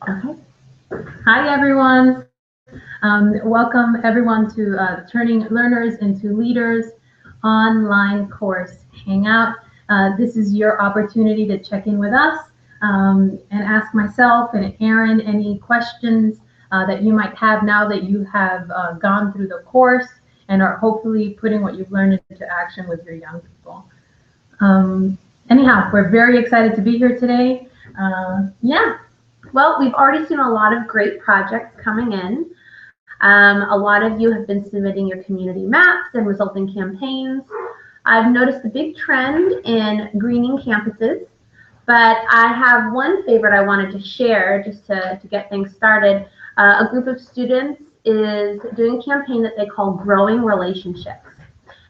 Okay. Hi, everyone. Welcome everyone to Turning Learners into Leaders online course hangout. This is your opportunity to check in with us and ask myself and Aaron any questions that you might have now that you have gone through the course and are hopefully putting what you've learned into action with your young people. Anyhow, we're very excited to be here today. Yeah. Well, we've already seen a lot of great projects coming in. A lot of you have been submitting your community maps and resulting campaigns. I've noticed a big trend in greening campuses, but I have one favorite I wanted to share just to get things started. A group of students is doing a campaign that they call Growing Relationships.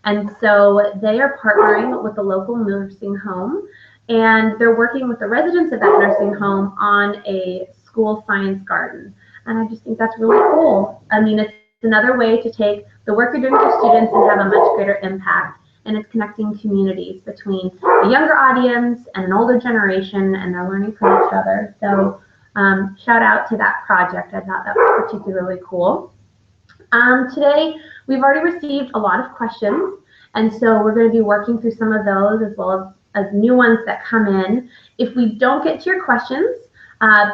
And so they are partnering with a local nursing home, and they're working with the residents of that nursing home on a school science garden. And I just think that's really cool. I mean, it's another way to take the work you're doing for students and have a much greater impact. And it's connecting communities between a younger audience and an older generation, and they're learning from each other. So shout out to that project. I thought that was particularly cool. Today, we've already received a lot of questions, and so we're going to be working through some of those as well as new ones that come in. If we don't get to your questions,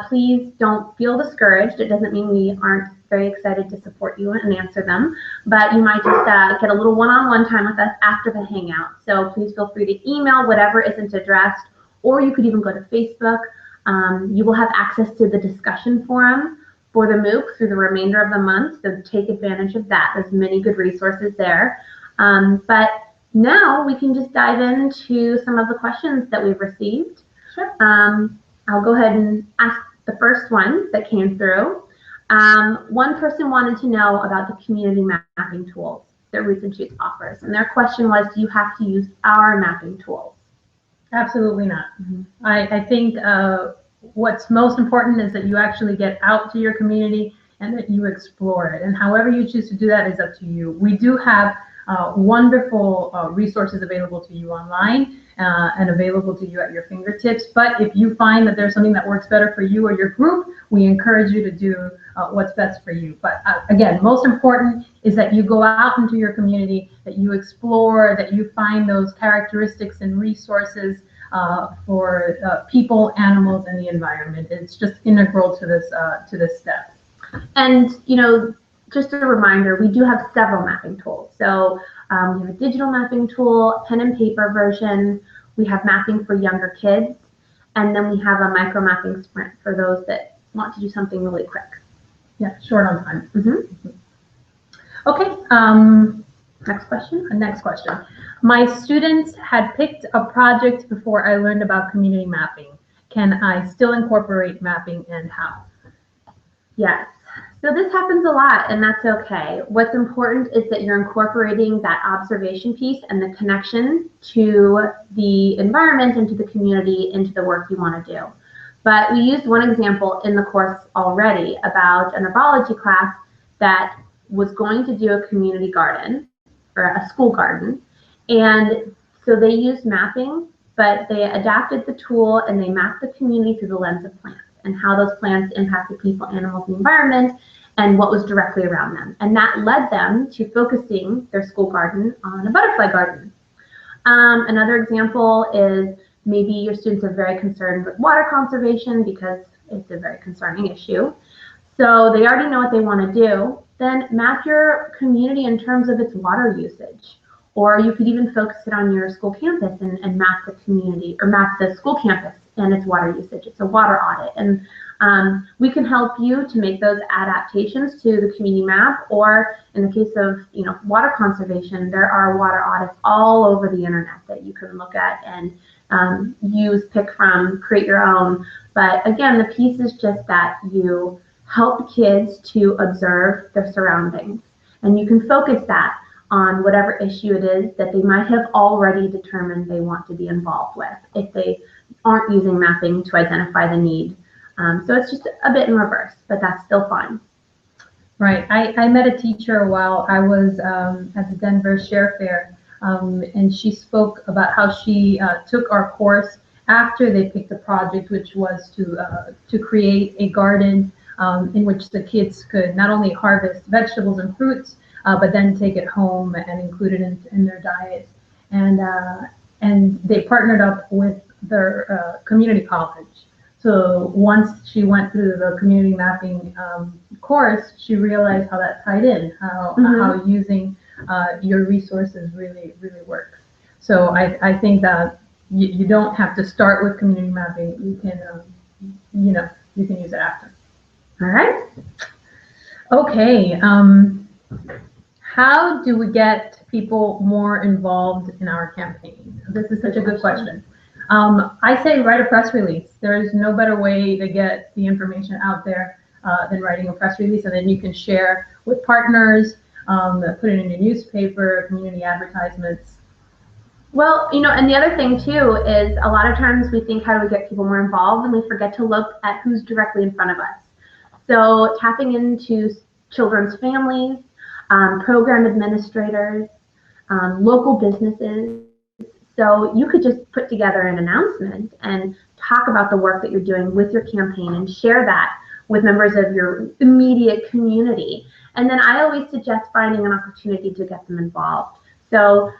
please don't feel discouraged. It doesn't mean we aren't very excited to support you and answer them, but you might just get a little one-on-one time with us after the Hangout. So please feel free to email whatever isn't addressed, or you could even go to Facebook. You will have access to the discussion forum for the MOOC through the remainder of the month, so take advantage of that. There's many good resources there. But now we can just dive into some of the questions that we've received. Sure. I'll go ahead and ask the first one that came through. One person wanted to know about the community mapping tools that Roots and Shoots offers. And their question was, do you have to use our mapping tools? Absolutely not. I think what's most important is that you actually get out to your community and that you explore it. And however you choose to do that is up to you. We do have wonderful resources available to you online and available to you at your fingertips. But if you find that there's something that works better for you or your group, we encourage you to do what's best for you. But again, most important is that you go out into your community, that you explore, that you find those characteristics and resources for people, animals, and the environment. It's just integral to this step. And just a reminder, we do have several mapping tools. So we have a digital mapping tool, pen and paper version. We have mapping for younger kids, and then we have a micro mapping sprint for those that want to do something really quick. Yeah, short on time. Okay. Next question. Next question. My students had picked a project before I learned about community mapping. Can I still incorporate mapping, and how? Yes. So this happens a lot, and that's okay. What's important is that you're incorporating that observation piece and the connection to the environment and to the community into the work you want to do. But we used one example in the course already about an herbology class that was going to do a community garden or a school garden. And so they used mapping, but they adapted the tool and they mapped the community through the lens of plants and how those plants impacted people, animals, and the environment, and what was directly around them. And that led them to focusing their school garden on a butterfly garden. Another example is maybe your students are very concerned with water conservation because it's a very concerning issue. So they already know what they want to do. Then map your community in terms of its water usage. Or you could even focus it on your school campus and map the community, or map the school campus and its water usage. It's a water audit. And we can help you to make those adaptations to the community map, or in the case of water conservation, there are water audits all over the internet that you can look at and use, pick from, create your own. But again, the piece is just that you help kids to observe their surroundings, and you can focus that on whatever issue it is that they might have already determined they want to be involved with if they aren't using mapping to identify the need. So it's just a bit in reverse, but that's still fine. Right. I met a teacher while I was at the Denver Share Fair, and she spoke about how she took our course after they picked the project, which was to create a garden in which the kids could not only harvest vegetables and fruits, but then take it home and include it in their diet. And they partnered up with their community college. So once she went through the community mapping course, she realized how that tied in, how using your resources really works. So I think that you don't have to start with community mapping. You can you can use it after. All right. Okay. How do we get people more involved in our campaign? This is such a good question. I say write a press release. There is no better way to get the information out there than writing a press release, and then you can share with partners, put it in your newspaper, community advertisements. Well, and the other thing too is a lot of times we think, how do we get people more involved, and we forget to look at who's directly in front of us. So tapping into children's families, program administrators, local businesses. So you could just put together an announcement and talk about the work that you're doing with your campaign and share that with members of your immediate community. And then I always suggest finding an opportunity to get them involved. So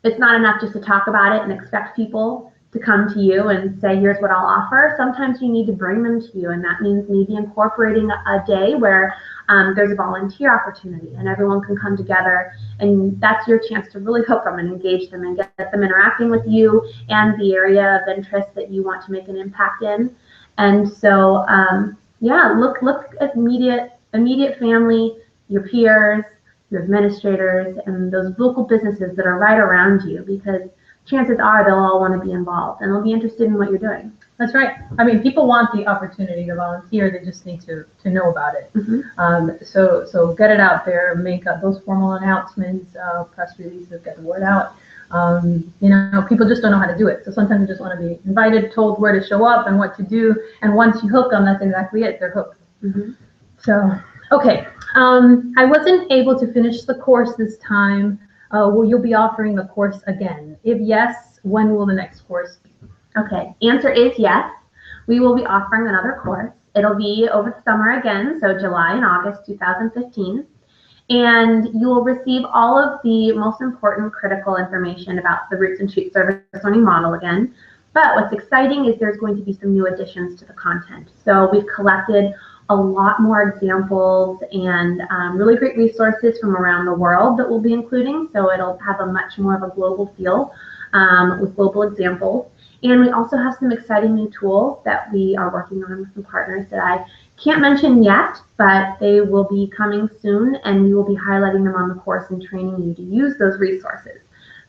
it's not enough just to talk about it and expect people to come to you and say, here's what I'll offer. Sometimes you need to bring them to you, and that means maybe incorporating a day where there's a volunteer opportunity and everyone can come together, and that's your chance to really hook them and engage them and get them interacting with you and the area of interest that you want to make an impact in. And so, yeah, look at immediate family, your peers, your administrators, and those local businesses that are right around you, because chances are they'll all want to be involved and they'll be interested in what you're doing. That's right. I mean, people want the opportunity to volunteer. They just need to know about it. So get it out there, make those formal announcements, press releases, get the word out. People just don't know how to do it. So sometimes they just want to be invited, told where to show up and what to do. And once you hook them, that's exactly it. They're hooked. So, okay. I wasn't able to finish the course this time. Will you be offering the course again? If yes, when will the next course be? Okay, answer is yes. We will be offering another course. It'll be over the summer again, so July and August 2015. And you will receive all of the most important critical information about the Roots and Shoots service learning model again. But what's exciting is there's going to be some new additions to the content. So we've collected a lot more examples and really great resources from around the world that we'll be including. So it'll have a much more of a global feel with global examples. And we also have some exciting new tools that we are working on with some partners that I can't mention yet, but they will be coming soon, and we will be highlighting them on the course and training you to use those resources.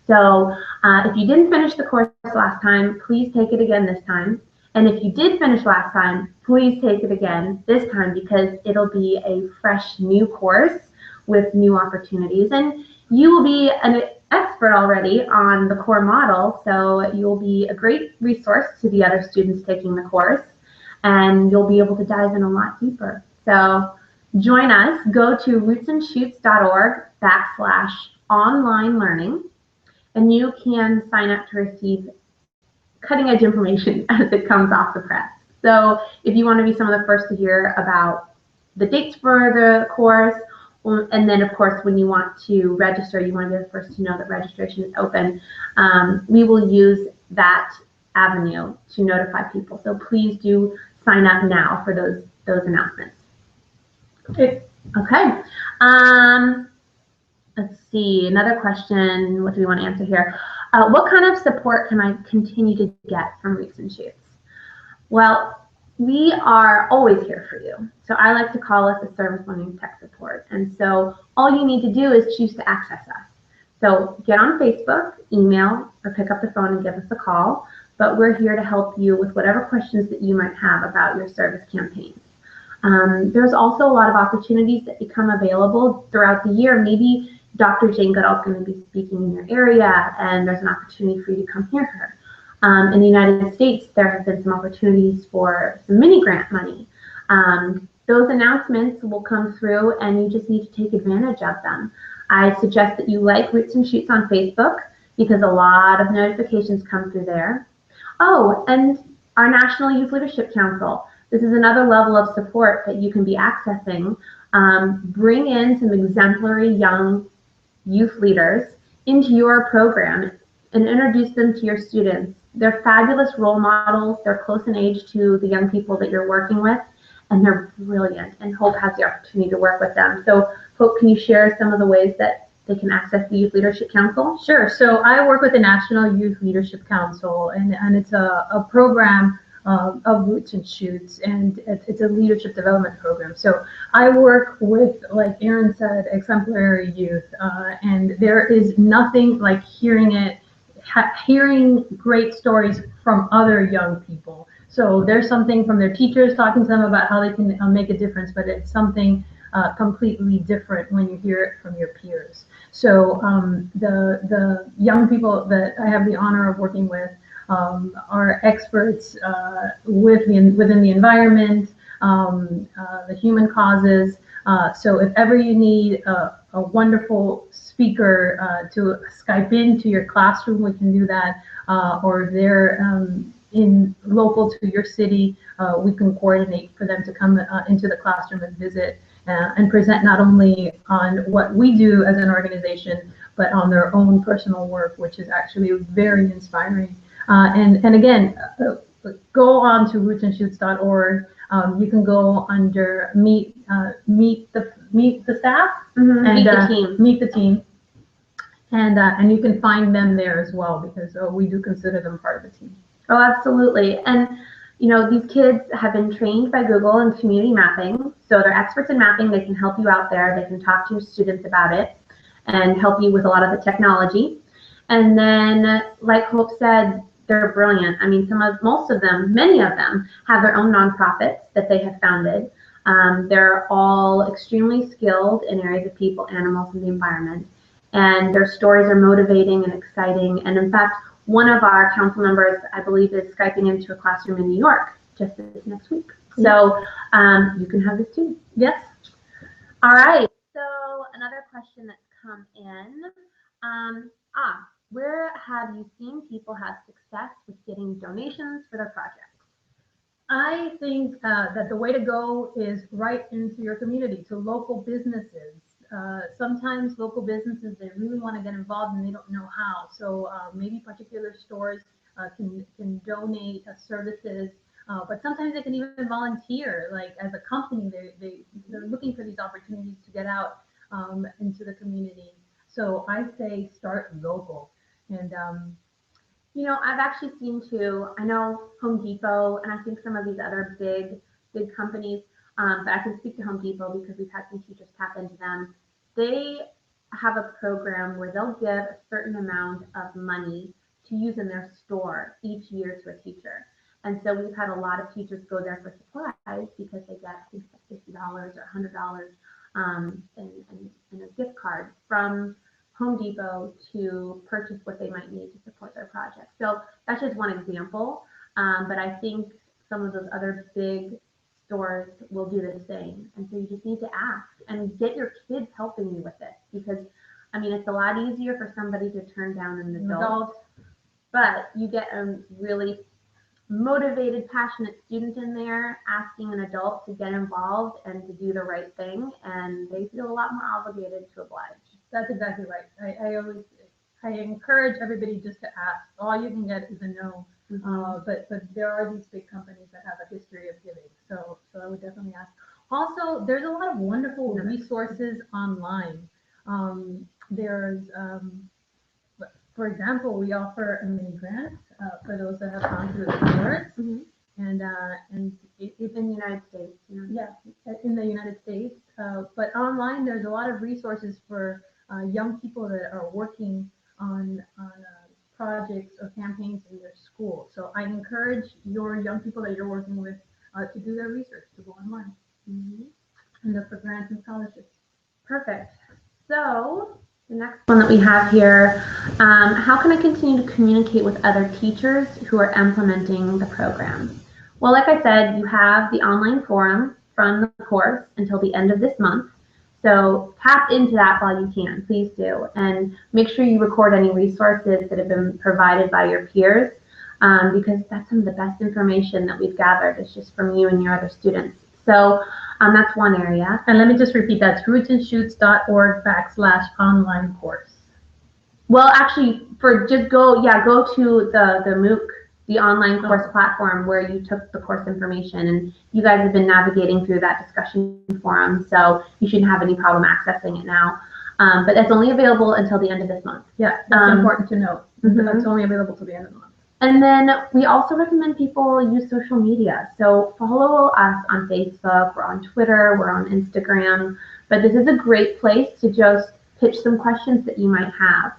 So if you didn't finish the course last time, please take it again this time. And if you did finish last time, please take it again this time, because it'll be a fresh new course with new opportunities. And you will be an expert already on the core model, so you'll be a great resource to the other students taking the course, and you'll be able to dive in a lot deeper. So join us. Go to rootsandshoots.org/online learning, and you can sign up to receive cutting edge information as it comes off the press. So if you want to be some of the first to hear about the dates for the course, and then of course when you want to register, you want to be the first to know that registration is open, we will use that avenue to notify people. So please do sign up now for those announcements. Okay. Let's see, another question. What do we want to answer here? What kind of support can I continue to get from Roots and Shoots? Well, we are always here for you. So I like to call us a service learning tech support. And so all you need to do is choose to access us. So get on Facebook, email, or pick up the phone and give us a call. But we're here to help you with whatever questions that you might have about your service campaigns. There's also a lot of opportunities that become available throughout the year. Maybe Dr. Jane Goodall is going to be speaking in your area, and there's an opportunity for you to come hear her. In the United States, there have been some opportunities for some mini grant money. Those announcements will come through, and you just need to take advantage of them. I suggest that you like Roots and Shoots on Facebook, because a lot of notifications come through there. Oh, and our National Youth Leadership Council. This is another level of support that you can be accessing. Bring in some exemplary young youth leaders into your program and introduce them to your students. They're fabulous role models. They're close in age to the young people that you're working with, and they're brilliant, and Hope has the opportunity to work with them. So Hope, can you share some of the ways that they can access the Youth Leadership Council? Sure. So I work with the National Youth Leadership Council, and it's a program of Roots and Shoots, and it's a leadership development program. So I work with, like Erin said, exemplary youth, and there is nothing like hearing great stories from other young people. So there's something from their teachers talking to them about how they can make a difference, but it's something completely different when you hear it from your peers. So the young people that I have the honor of working with are experts within the environment, the human causes. So if ever you need a wonderful speaker to Skype into your classroom, we can do that, or they're in local to your city, we can coordinate for them to come into the classroom and visit and present not only on what we do as an organization, but on their own personal work, which is actually very inspiring. And again, go on to rootsandshoots.org. You can go under meet the staff, Mm-hmm. Meet the team, and you can find them there as well, because we do consider them part of the team. Oh, absolutely. And you know, these kids have been trained by Google in community mapping, so they're experts in mapping. They can help you out there. They can talk to your students about it and help you with a lot of the technology. And then, like Hope said, they're brilliant. I mean, most of them, many of them have their own nonprofits that they have founded. They're all extremely skilled in areas of people, animals, and the environment. And their stories are motivating and exciting. And in fact, one of our council members, I believe, is Skyping into a classroom in New York just this next week. So you can have this too. Yes. All right. So another question that's come in. Where have you seen people have success with getting donations for their projects? I think that the way to go is right into your community, to local businesses. Sometimes local businesses, they really want to get involved and they don't know how. So maybe particular stores can donate services, but sometimes they can even volunteer. Like as a company, they're looking for these opportunities to get out into the community. So I say start local. And you know, I've actually seen too, I know Home Depot and I think some of these other big companies, but I can speak to Home Depot because we've had some teachers tap into them. They have a program where they'll give a certain amount of money to use in their store each year to a teacher. And so we've had a lot of teachers go there for supplies because they get, I think, $50 or $100 in a gift card from Home Depot to purchase what they might need to support their project. So that's just one example, but I think some of those other big stores will do the same. And so you just need to ask and get your kids helping you with it, because I mean, it's a lot easier for somebody to turn down an adult, but you get a really motivated, passionate student in there asking an adult to get involved and to do the right thing, and they feel a lot more obligated to oblige. That's exactly right. I encourage everybody just to ask. All you can get is a no. Mm-hmm. But there are these big companies that have a history of giving. So I would definitely ask. Also, there's a lot of wonderful resources online. For example, we offer a mini grant for those that have gone through the course. Mm-hmm. And it's in the United States. Yeah, in the United States. But online, there's a lot of resources for young people that are working on projects or campaigns in their school. So I encourage your young people that you're working with to do their research, to go online and look for grants and scholarships. Perfect. So the next one that we have here, how can I continue to communicate with other teachers who are implementing the program? Well, like I said, you have the online forum from the course until the end of this month. So tap into that while you can, please do. And make sure you record any resources that have been provided by your peers. because that's some of the best information that we've gathered is just from you and your other students. So that's one area. And let me just repeat, that's rootsandshoots.org/online course. Well, actually, go to the MOOC, the online course platform where you took the course information, and you guys have been navigating through that discussion forum, so you shouldn't have any problem accessing it now. But that's only available until the end of this month. Yeah, that's important to note. That's only available till the end of the month. And then we also recommend people use social media. So follow us on Facebook, we're on Twitter, we're on Instagram, but this is a great place to just pitch some questions that you might have.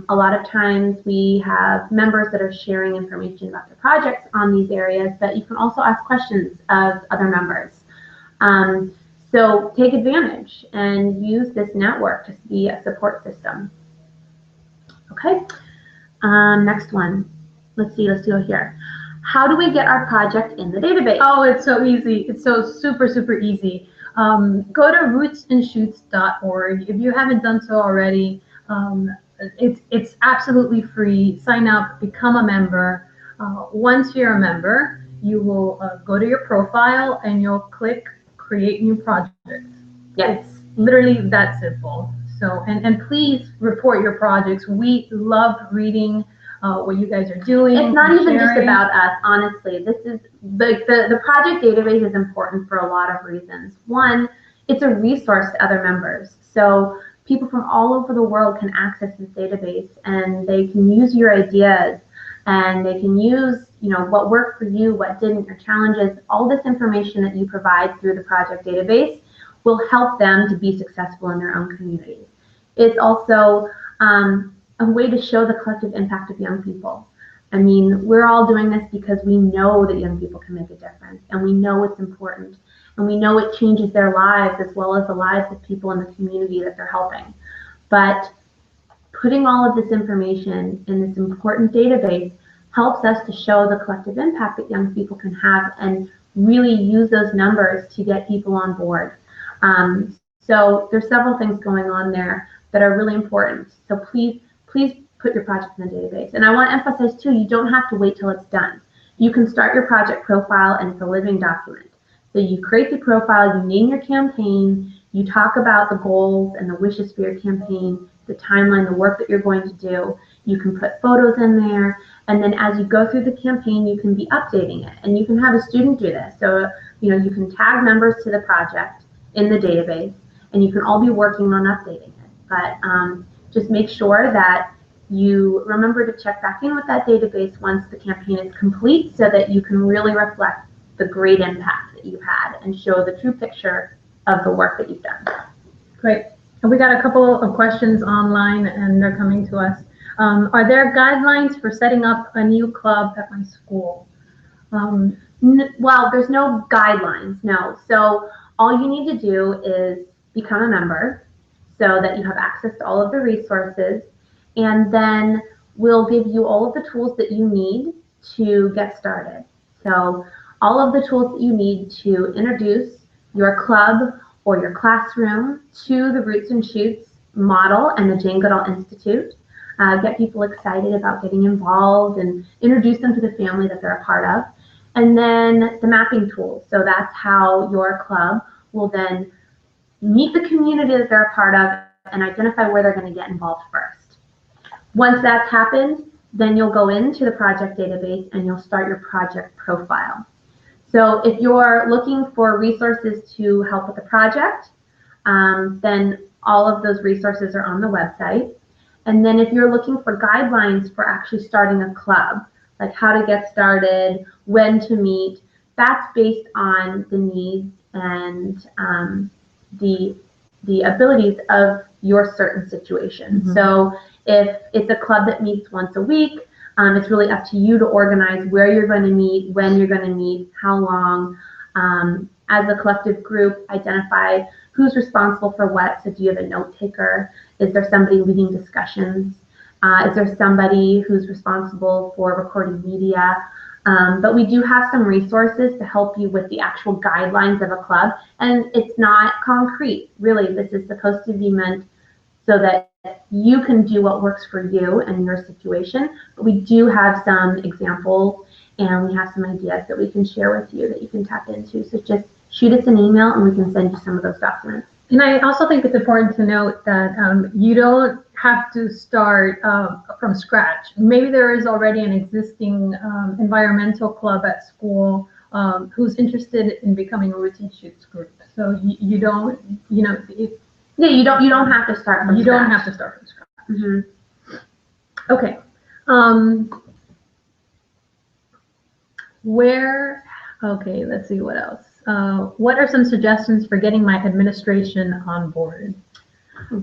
A lot of times we have members that are sharing information about their projects on these areas, but you can also ask questions of other members. So take advantage and use this network to be a support system. Okay, next one. Let's go here. How do we get our project in the database? Oh, it's so easy. It's so super easy. Go to rootsandshoots.org. If you haven't done so already, it's absolutely free. Sign up, become a member. Once you're a member, you will go to your profile and you'll click create new project. Yes. It's literally that simple. So, and please report your projects. We love reading what you guys are doing. It's not even just about us, honestly. This is the project database is important for a lot of reasons. One, it's a resource to other members. So people from all over the world can access this database, and they can use your ideas, and they can use, what worked for you, what didn't, your challenges. All this information that you provide through the project database will help them to be successful in their own communities. It's also a way to show the collective impact of young people. I mean, we're all doing this because we know that young people can make a difference, and we know it's important, and we know it changes their lives as well as the lives of people in the community that they're helping. But putting all of this information in this important database helps us to show the collective impact that young people can have and really use those numbers to get people on board. So there's several things going on there that are really important. So please put your project in the database. And I want to emphasize too, you don't have to wait till it's done. You can start your project profile, and it's a living document. So you create the profile, you name your campaign, you talk about the goals and the wishes for your campaign, the timeline, the work that you're going to do. You can put photos in there, and then as you go through the campaign, you can be updating it. And you can have a student do this. So, you can tag members to the project in the database, and you can all be working on updating it. But just make sure that you remember to check back in with that database once the campaign is complete, so that you can really reflect the great impact that you've had and show the true picture of the work that you've done. Great. And we got a couple of questions online, and they're coming to us. Are there guidelines for setting up a new club at my school? Well, there's no guidelines, no. So all you need to do is become a member so that you have access to all of the resources, and then we'll give you all of the tools that you need to get started. So all of the tools that you need to introduce your club or your classroom to the Roots and Shoots model and the Jane Goodall Institute. Get people excited about getting involved and introduce them to the family that they're a part of. And then the mapping tools. So that's how your club will then meet the community that they're a part of and identify where they're going to get involved first. Once that's happened, then you'll go into the project database and you'll start your project profile. So if you're looking for resources to help with the project, then all of those resources are on the website. And then if you're looking for guidelines for actually starting a club, like how to get started, when to meet, that's based on the needs and the abilities of your certain situation. Mm-hmm. So if it's a club that meets once a week, it's really up to you to organize where you're going to meet, when you're going to meet, how long. As a collective group, identify who's responsible for what. So do you have a note taker? Is there somebody leading discussions? Is there somebody who's responsible for recording media? But we do have some resources to help you with the actual guidelines of a club. And it's not concrete, really. This is supposed to be meant so that you can do what works for you and your situation, but we do have some examples and we have some ideas that we can share with you that you can tap into. So just shoot us an email and we can send you some of those documents. And I also think it's important to note that you don't have to start from scratch. Maybe there is already an existing environmental club at school who's interested in becoming a Roots and Shoots group. So you don't, you know, yeah, you don't have to start from you scratch. don't have to start from scratch. Mm-hmm. Okay. Okay, let's see what else. What are some suggestions for getting my administration on board?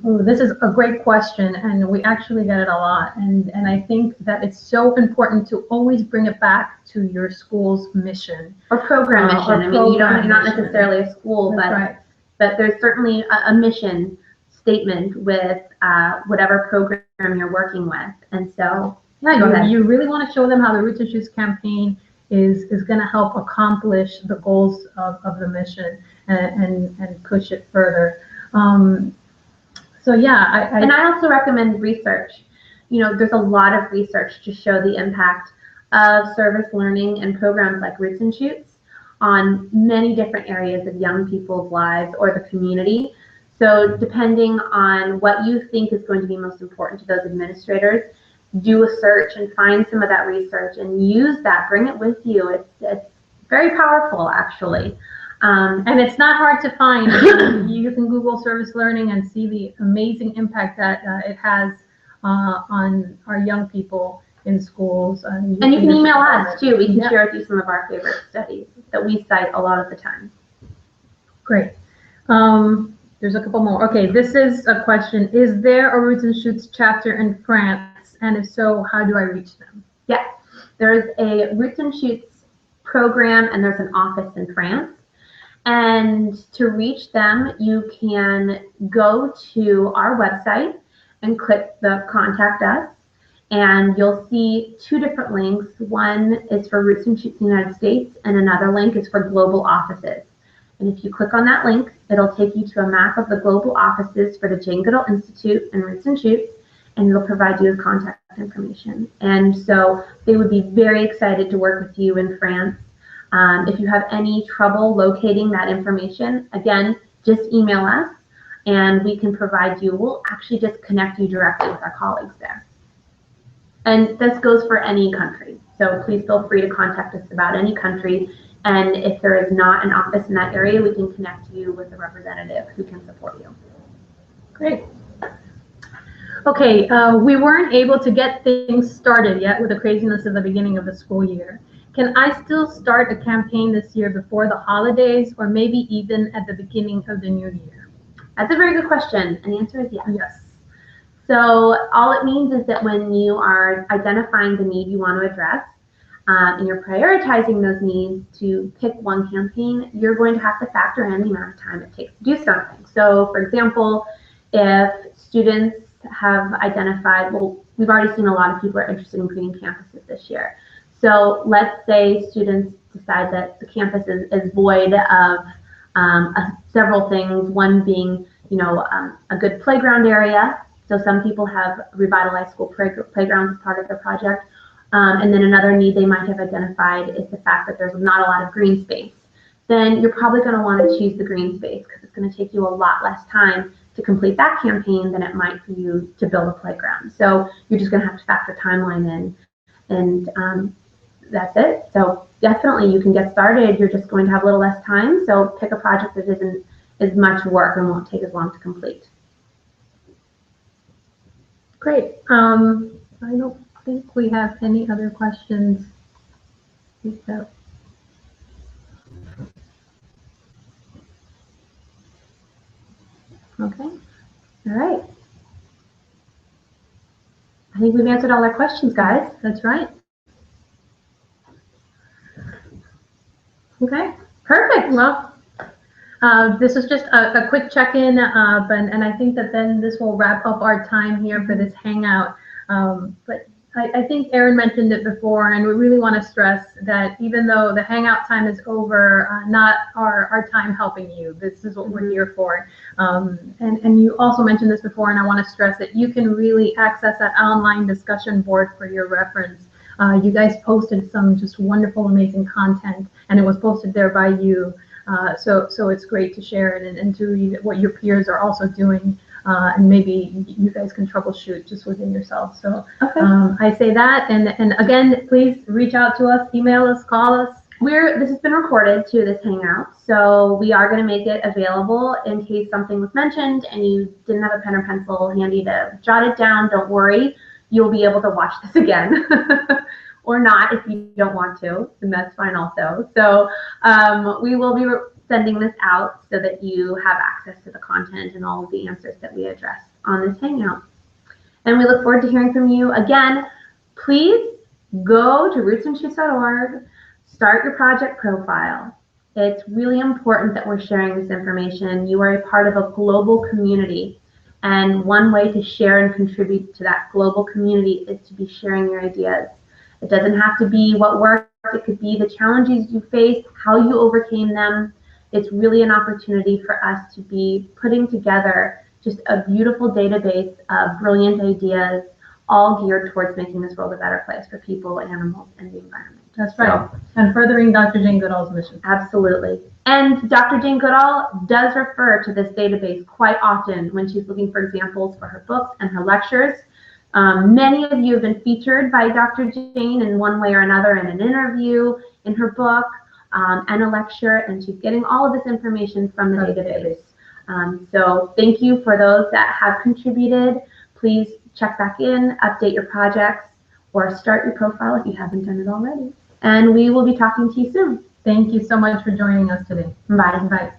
Ooh, this is a great question, and we actually get it a lot. And I think that it's so important to always bring it back to your school's mission. Or program mission. Or I mean, you're not mission. necessarily a school, That's but right. but there's certainly a mission statement with whatever program you're working with. And so, yeah, you really want to show them how the Roots and Shoots campaign is going to help accomplish the goals of the mission and push it further. So yeah, and I also recommend research. You know, there's a lot of research to show the impact of service learning and programs like Roots and Shoots on many different areas of young people's lives or the community. So depending on what you think is going to be most important to those administrators, do a search and find some of that research and use that, bring it with you. It's very powerful, actually. And it's not hard to find. You can Google service learning and see the amazing impact that it has on our young people in schools. And you can email us too. We can yeah. share with you some of our favorite studies that we cite a lot of the time. Great. There's a couple more. Okay, this is a question. Is there a Roots and Shoots chapter in France? And if so, how do I reach them? Yes, there's a Roots and Shoots program and there's an office in France. And to reach them, you can go to our website and click the Contact Us. And you'll see two different links. One is for Roots and Shoots in the United States, and another link is for global offices. And if you click on that link, it'll take you to a map of the global offices for the Jane Goodall Institute and Roots and Shoots, and it'll provide you with contact information. And so they would be very excited to work with you in France. If you have any trouble locating that information, again, just email us and we can provide you. We'll actually just connect you directly with our colleagues there. And this goes for any country. So please feel free to contact us about any country. And if there is not an office in that area, we can connect you with a representative who can support you. Great. Okay, we weren't able to get things started yet with the craziness of the beginning of the school year. Can I still start a campaign this year before the holidays, or maybe even at the beginning of the new year? That's a very good question, and the answer is yes. Yes. So all it means is that when you are identifying the need you want to address, and you're prioritizing those needs to pick one campaign, you're going to have to factor in the amount of time it takes to do something. So for example, if students have identified, well, we've already seen a lot of people are interested in greening campuses this year. So let's say students decide that the campus is void of several things, one being, a good playground area. So some people have revitalized school playgrounds as part of their project. And then another need they might have identified is the fact that there's not a lot of green space. Then you're probably going to want to choose the green space because it's going to take you a lot less time to complete that campaign than it might for you to build a playground. So you're just going to have to factor timeline in, and that's it. So definitely you can get started. You're just going to have a little less time. So pick a project that isn't as much work and won't take as long to complete. Great. I don't think we have any other questions. So. Okay. All right. I think we've answered all our questions, guys. That's right. Okay. Perfect. Well, this is just a quick check-in, and I think that then this will wrap up our time here for this hangout. But I think Erin mentioned it before, and we really want to stress that even though the hangout time is over, not our time helping you. This is what we're here for. And you also mentioned this before, and I want to stress that you can really access that online discussion board for your reference. You guys posted some just wonderful, amazing content, and it was posted there by you. So it's great to share it and to read what your peers are also doing. And maybe you guys can troubleshoot just within yourself. So Okay. I say that, and again, please reach out to us, email us, call us. This has been recorded too, this hangout, so we are going to make it available in case something was mentioned and you didn't have a pen or pencil handy to jot it down. Don't worry, you'll be able to watch this again. Or not if you don't want to, and that's fine also. So we will be sending this out so that you have access to the content and all of the answers that we addressed on this hangout. And we look forward to hearing from you. Again, please go to rootsandshoots.org, start your project profile. It's really important that we're sharing this information. You are a part of a global community, and one way to share and contribute to that global community is to be sharing your ideas. It doesn't have to be what worked. It could be the challenges you faced, how you overcame them. It's really an opportunity for us to be putting together just a beautiful database of brilliant ideas, all geared towards making this world a better place for people, animals, and the environment. That's right. And furthering Dr. Jane Goodall's mission. Absolutely. And Dr. Jane Goodall does refer to this database quite often when she's looking for examples for her books and her lectures. Many of you have been featured by Dr. Jane in one way or another in an interview, in her book, and a lecture, and she's getting all of this information from the database. So thank you for those that have contributed. Please check back in, update your projects, or start your profile if you haven't done it already. And we will be talking to you soon. Thank you so much for joining us today. Bye. Bye.